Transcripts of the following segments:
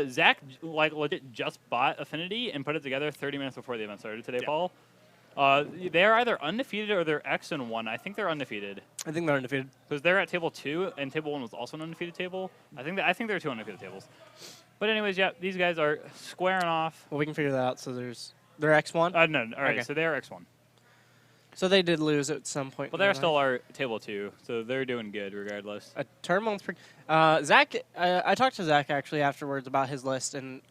Zach like legit just bought Affinity and put it together 30 minutes before the event started today, Paul. They're either undefeated or they're X-1. I think they're undefeated. I think they're undefeated. Because they're at table 2, and table 1 was also an undefeated table. I think there are 2 undefeated tables. But anyways, yeah, these guys are squaring off. Well, we can figure that out. So they're X1? No, all right, Okay. so they're X1. So they did lose at some point. But they're still our table 2, so they're doing good regardless. A tournament's pretty... Zach, I talked to Zach actually afterwards about his list, and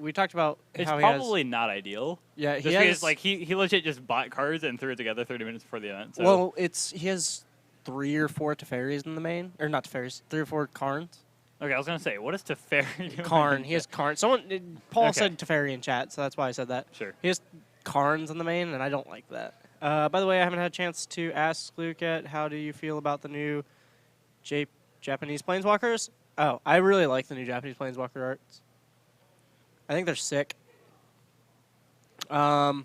we talked about It's how probably not ideal. Yeah, just because like he legit just bought cards and threw it together 30 minutes before the event. So. Well, he has 3 or 4 Teferis in the main, or not Teferis, 3 or 4 Karns. Okay, I was gonna say, what is Teferi doing? Karn, he has Karn. Paul said Teferi in chat, so that's why I said that. Sure. He has Karns in the main, and I don't like that. By the way, I haven't had a chance to ask Luke yet, how do you feel about the new Japanese Planeswalkers? Oh, I really like the new Japanese Planeswalker arts. I think they're sick. I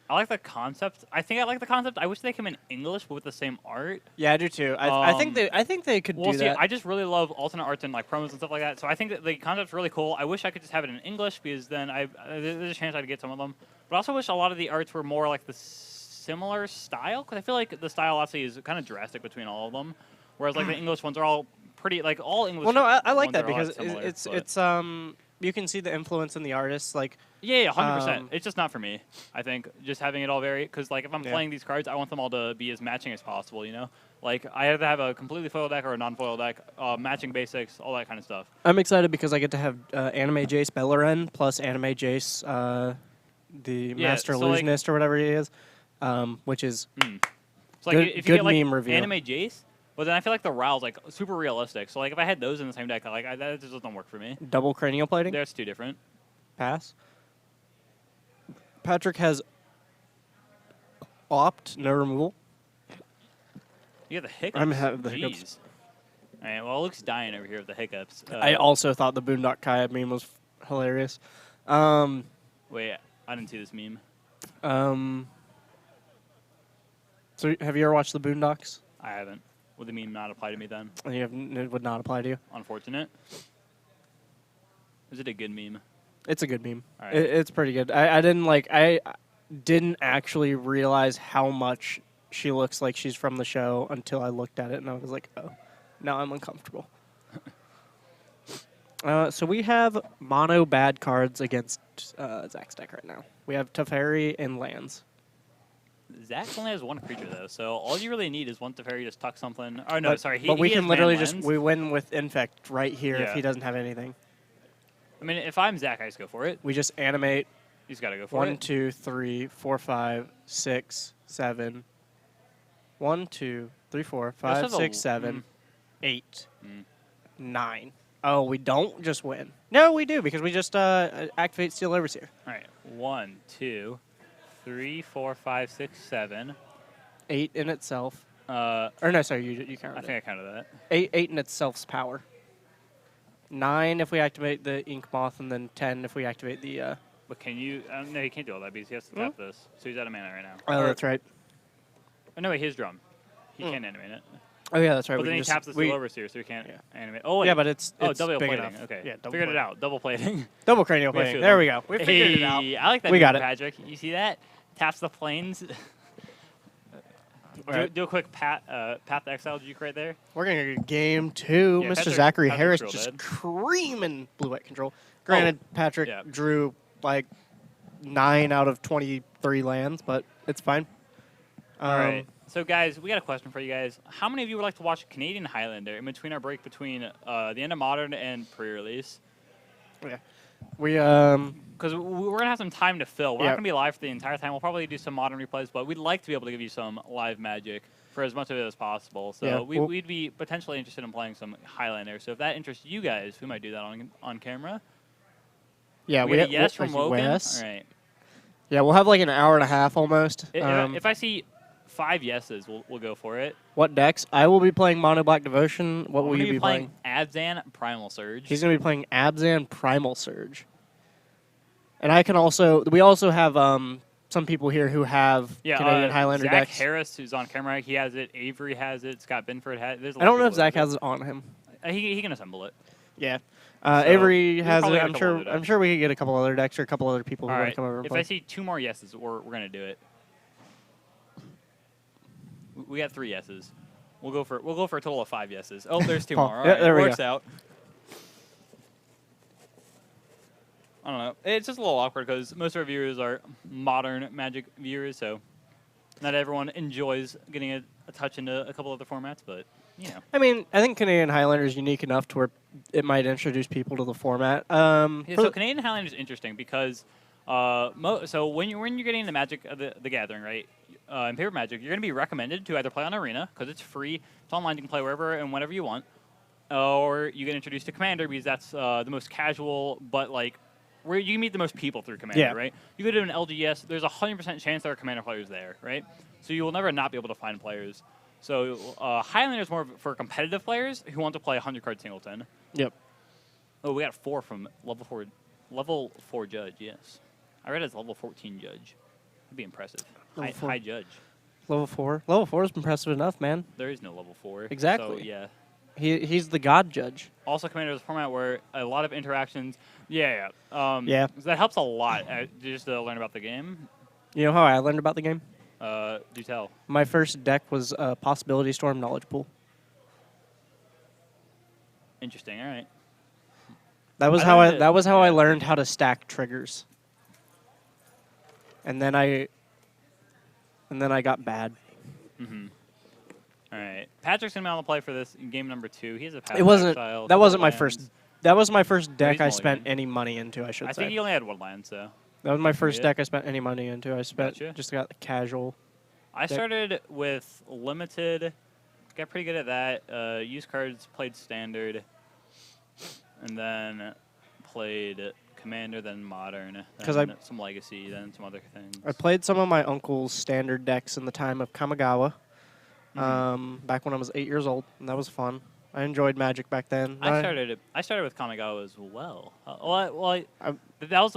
like the concept. I think I like the concept. I wish they came in English but with the same art. Yeah, I do too. I think they could do that. I just really love alternate arts and like promos and stuff like that. So I think that the concept's really cool. I wish I could just have it in English because then there's a chance I'd get some of them. But I also wish a lot of the arts were more like the similar style because I feel like the style actually is kind of drastic between all of them. Whereas like the English ones are all pretty like all English. Well, no, I like ones that are a lot because similar, it's you can see the influence in the artists like. Yeah, 100%. It's just not for me. I think just having it all vary because like if I'm playing these cards, I want them all to be as matching as possible. You know, like I either have a completely foil deck or a non-foil deck, matching basics, all that kind of stuff. I'm excited because I get to have Anime Jace Beleren plus Anime Jace, the Master Illusionist or whatever he is, which is So like good, if you get like meme review. Anime Jace, but then I feel like the Row's like super realistic. So like if I had those in the same deck, like that just doesn't work for me. Double cranial plating. That's too different. Pass. Patrick has opt, no removal. You got the hiccups. I'm having the Jeez. hiccups. All right, well, Luke's dying over here with the hiccups. I also thought the Boondock Kaya meme was hilarious. Wait, I didn't see this meme. So have you ever watched the Boondocks? I haven't. Would the meme not apply to me then? It would not apply to you. Unfortunate. Is it a good meme? It's a good meme. All right. It's pretty good. I didn't actually realize how much she looks like she's from the show until I looked at it and I was like, oh, now I'm uncomfortable. So we have mono bad cards against Zach's deck right now. We have Teferi and lands. Zach only has 1 creature though, so all you really need is one Teferi just tuck something. Oh no, sorry. But we he can has literally mana just lands. we win with Infect right here if Yeah. he doesn't have anything. I mean, if I'm Zach, I just go for it. We just animate He's got to go for 1, it. 2, 3, 4, 5, 6, 7. 1, 2, 3, 4, 5, has a 6, 7, 8, Mm. 9. Oh, we don't just win. No, we do because we just activate Steel Overseer. All right. 1, 2, 3, 4, 5, 6, 7. 8 in itself. Or Or no, sorry, you counted I think I counted that. 8 in itself's power. 9 if we activate the Ink Moth, and then 10 if we activate the... But can you? No, he can't do all that because he has to tap this. So he's out of mana right now. Oh, that's right. Oh, no, wait, his drum. He can't animate it. Oh, yeah, that's right. But we then can he taps the we- steel overseer, so he can't animate. Oh, wait. Yeah, but it's double big plating. enough. Okay. Yeah, double Figured it plating. out. Double plating. Double cranial We have plating. two There of we them. go. We figured it out. I like that. We got move, it. Patrick. You see that? Taps the planes. Do a quick Path to Exile juke right there. We're going to get game 2. Yeah, Mr. Patrick- Zachary Patrick's Harris real just dead. creaming blue-white control. Granted, Patrick yeah. drew like 9 out of 23 lands, but it's fine. All right. So, guys, we got a question for you guys. How many of you would like to watch Canadian Highlander in between our break between the end of Modern and pre-release? Yeah. We Because we're going to have some time to fill. We're Yeah. not going to be live for the entire time. We'll probably do some Modern replays, but we'd like to be able to give you some live Magic for as much of it as possible. So Yeah, we'd be potentially interested in playing some Highlander. So if that interests you guys, we might do that on camera. yeah, we got a yes we'll- from Wogan. Wes. All right. Yeah, we'll have like an hour and a half almost. If I see 5 yeses, we'll go for it. What decks? I will be playing Mono Black Devotion. What will We're you gonna be playing? Abzan Primal Surge. He's going to be playing Abzan Primal Surge. And I can also... We also have some people here who have Canadian Highlander Zach decks. Harris, who's on camera, he has it. Avery has it. Scott Binford has it. There's a I lot don't know of if Zach people has it on him. that do. He can assemble it. Yeah. Avery has probably it. get a I'm couple sure. other I'm decks. sure we could get a couple other decks or a couple other people who All want right. to come over and If play. I see 2 more yeses, we're gonna do it. We got 3 yeses. We'll go for a total of 5 yeses. Oh, there's 2 Paul. more. All Yeah, right, there we works go. out. I don't know. It's just a little awkward because most of our viewers are modern Magic viewers, so not everyone enjoys getting a touch into a couple other formats, but you know. I mean, I think Canadian Highlander is unique enough to where it might introduce people to the format. Yeah, so Canadian Highlander is interesting because so when you're getting into Magic the Gathering, right? In Paper Magic, you're going to be recommended to either play on Arena because it's free, it's online, you can play wherever and whenever you want, or you get introduced to Commander because that's the most casual, but like where you can meet the most people through Commander, Yeah. right? You go to an LGS, there's a 100% chance there are Commander players there, right? So you will never not be able to find players. So Highlander is more for competitive players who want to play 100-card singleton. Yep. Oh, we got 4 from level 4. Level 4 judge, yes. I read it as level 14 judge. That'd be impressive. Level 4. High judge. Level 4. Level 4 is impressive enough, man. There is no level 4. Exactly. So, yeah. He's the god judge. Also, Commander is a format where a lot of interactions. Yeah. Yeah. So that helps a lot just to learn about the game. You know how I learned about the game? Do tell. My first deck was Possibility Storm Knowledge Pool. Interesting. All right. That was how I learned how to stack triggers. And then I got bad. Mm-hmm. All right. Patrick's gonna be on the play for this in game number 2. He has a It wasn't. style, That wasn't my lands. first. That was my first deck he's I spent mulligan. any money into. I should I say. think he only had 1 land, so. That was my first Yeah. deck I spent any money into. I spent Gotcha. just got the casual. I deck. started with limited, got pretty good at that. Used cards, played standard, and then played commander, then modern, 'Cause then some legacy, then some other things. I played some of my uncle's standard decks in the time of Kamigawa. Mhm. Back when I was 8 years old, and that was fun. I enjoyed Magic back then. I started with Kamigawa as well. That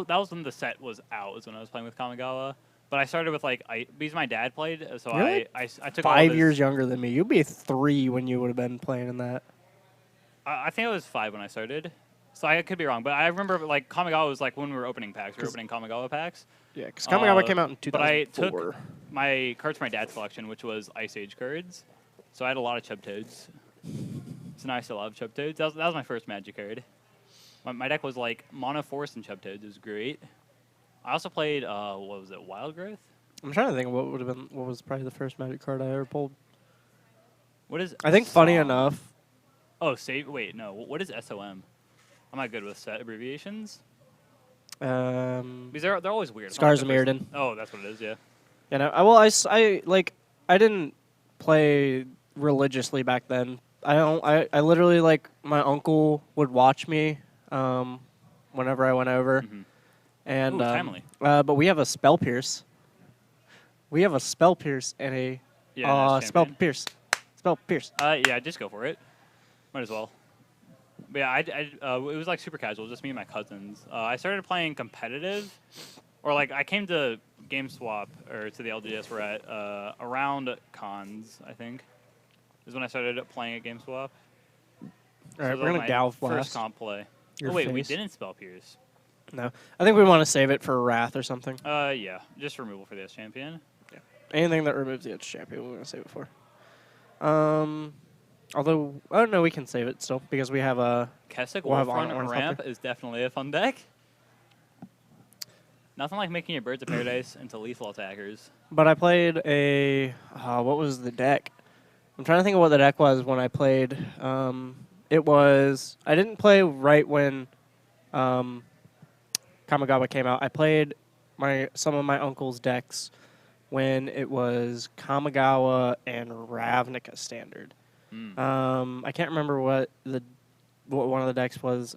was when the set was out. Was when I was playing with Kamigawa. But I started with because my dad played, so Really? I took all of 5 his- years younger than me. You'd be 3 when you would have been playing in that. I think it was 5 when I started. So I could be wrong, but I remember Kamigawa was when we were opening packs. We were opening Kamigawa packs. Yeah, because Kamigawa came out in 2004. But I took my cards from my dad's collection, which was Ice Age cards. So I had a lot of Chub Toads. So now I still have Chub Toads. That was my first Magic card. My deck was Mono Force and Chub Toads. It was great. I also played, what was it, Wild Growth? I'm trying to think of what was probably the first Magic card I ever pulled. What is I think funny SOM? enough. Oh, save. Wait, no. What is SOM? I'm not good with set abbreviations. Because they're always weird. It's not Scars the of first- Mirrodin. Oh, that's what it is, yeah. You know, I didn't play religiously back then. I literally my uncle would watch me whenever I went over. Mhm. And Ooh, timely. but we have a Spell Pierce. We have a Spell Pierce and a Yeah, nice Spell champion. Pierce. Spell Pierce. Yeah, just go for it. Might as well. But yeah, it was super casual, just me and my cousins. I started playing competitive, or I came to GameSwap or to the LGS we're at around cons, I think, is when I started playing at GameSwap. All right, that we're was gonna my Galv first Blast. comp play. Your Oh wait, we face. didn't spell Pierce. No, I think we want to save it for Wrath or something. Yeah, just removal for the S champion. Anything that removes the Edge Champion, we're gonna save it for. Although I don't know, we can save it still because we have a. Kessig We'll have Wolfrun Ornithopter. Ramp is definitely a fun deck. Nothing like making your Birds of Paradise into lethal attackers. But I played a. What was the deck? I'm trying to think of what the deck was when I played. It was. I didn't play right when Kamigawa came out. I played some of my uncle's decks when it was Kamigawa and Ravnica standard. I can't remember what one of the decks was.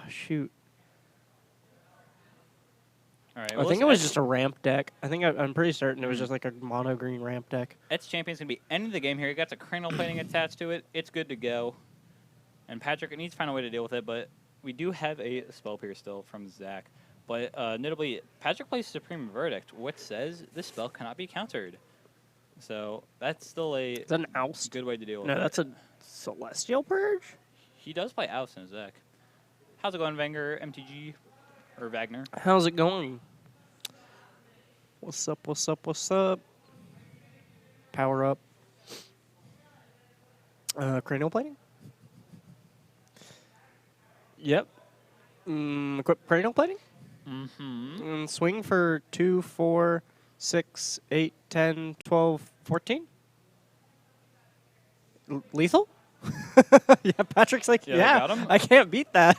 Shoot. All right, I think it was just a ramp deck. I'm pretty certain it was just a mono green ramp deck. Edge champion's gonna be end of the game here. You got the cranial plating attached to it. It's good to go. And Patrick needs to find a way to deal with it, but we do have a spell pierce still from Zach. But notably, Patrick plays Supreme Verdict, which says this spell cannot be countered. So that's still Is that an oust? good way to deal with No, it. that's a Celestial Purge? He does play Alice in his deck. How's it going, Vanger, MTG, or Wagner? How's it going? What's up, what's up, what's up? Power up. Cranial plating? Yep. Equip cranial plating? Mm-hmm. Swing for 2, 4, 6, 8, 10, 12, 14? Lethal? Yeah, Patrick's like, Yeah, yeah, got him? I can't beat that.